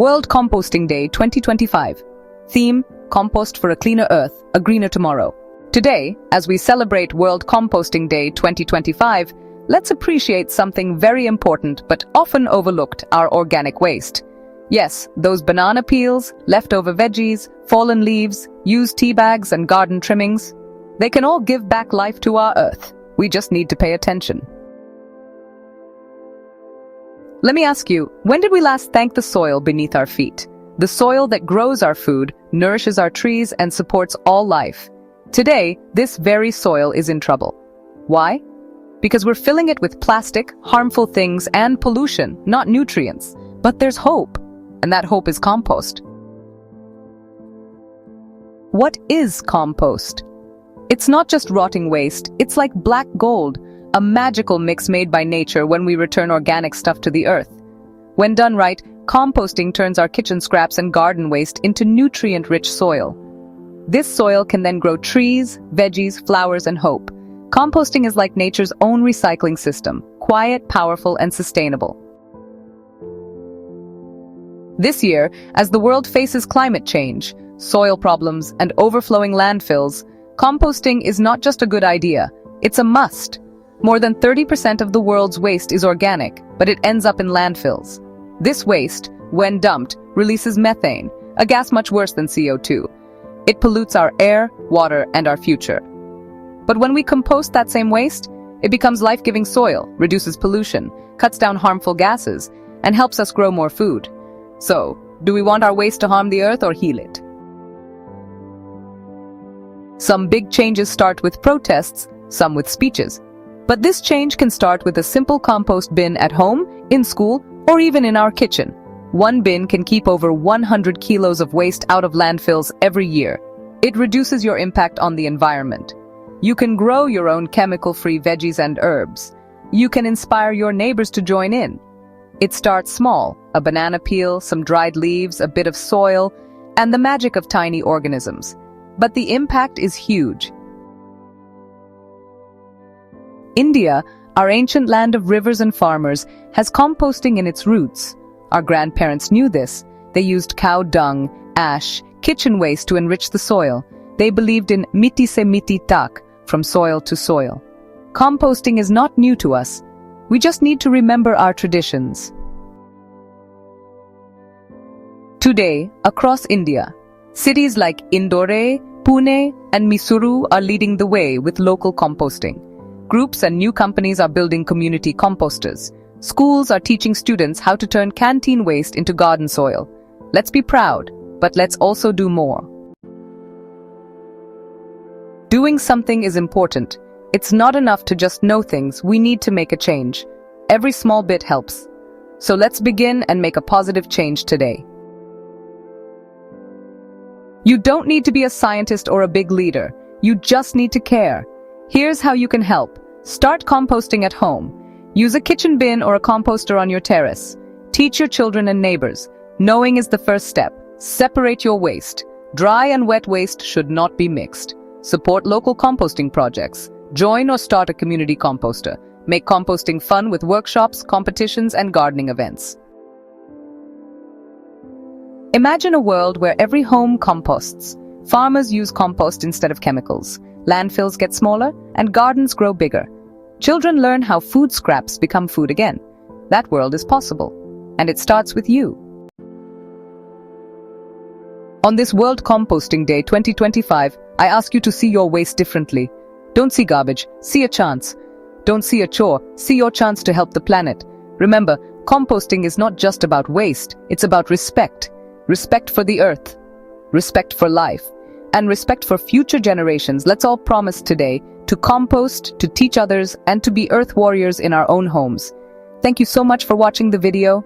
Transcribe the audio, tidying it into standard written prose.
World Composting Day 2025. Theme: Compost for a cleaner earth, a greener tomorrow. Today, as we celebrate World Composting Day 2025, let's appreciate something very important but often overlooked: our organic waste. Yes, those banana peels, leftover veggies, fallen leaves, used tea bags and garden trimmings. They can all give back life to our earth. We just need to pay attention. Let me ask you, when did we last thank the soil beneath our feet? The soil that grows our food, nourishes our trees, and supports all life. Today, this very soil is in trouble. Why? Because we're filling it with plastic, harmful things, and pollution, not nutrients. But there's hope, and that hope is compost. What is compost? It's not just rotting waste, it's like black gold, a magical mix made by nature when we return organic stuff to the earth. When done right, composting turns our kitchen scraps and garden waste into nutrient-rich soil. This soil can then grow trees, veggies, flowers, and hope. Composting is like nature's own recycling system, quiet, powerful, and sustainable. This year, as the world faces climate change, soil problems, and overflowing landfills, composting is not just a good idea, it's a must. More than 30% of the world's waste is organic, but it ends up in landfills. This waste, when dumped, releases methane, a gas much worse than CO2. It pollutes our air, water, and our future. But when we compost that same waste, it becomes life-giving soil, reduces pollution, cuts down harmful gases, and helps us grow more food. So, do we want our waste to harm the earth or heal it? Some big changes start with protests, some with speeches. But this change can start with a simple compost bin at home, in school, or even in our kitchen. One bin can keep over 100 kilos of waste out of landfills every year. It reduces your impact on the environment. You can grow your own chemical-free veggies and herbs. You can inspire your neighbors to join in. It starts small: a banana peel, some dried leaves, a bit of soil, and the magic of tiny organisms. But the impact is huge. India, our ancient land of rivers and farmers, has composting in its roots. Our grandparents knew this. They used cow dung, ash, kitchen waste to enrich the soil. They believed in miti se miti tak, from soil to soil. Composting is not new to us. We just need to remember our traditions. Today, across India, cities like Indore, Pune, and Mysuru are leading the way with local composting. Groups and new companies are building community composters. Schools are teaching students how to turn canteen waste into garden soil. Let's be proud, but let's also do more. Doing something is important. It's not enough to just know things, we need to make a change. Every small bit helps. So let's begin and make a positive change today. You don't need to be a scientist or a big leader. You just need to care. Here's how you can help. Start composting at home. Use a kitchen bin or a composter on your terrace. Teach your children and neighbors. Knowing is the first step. Separate your waste. Dry and wet waste should not be mixed. Support local composting projects. Join or start a community composter. Make composting fun with workshops, competitions, and gardening events. Imagine a world where every home composts. Farmers use compost instead of chemicals. Landfills get smaller, and gardens grow bigger. Children learn how food scraps become food again. That world is possible, and it starts with you. On this World Composting Day 2025, I ask you to see your waste differently. Don't see garbage, see a chance. Don't see a chore, see your chance to help the planet. Remember, composting is not just about waste, it's about respect. Respect for the earth, respect for life, and respect for future generations. Let's all promise today to compost, to teach others, and to be earth warriors in our own homes. Thank you so much for watching the video.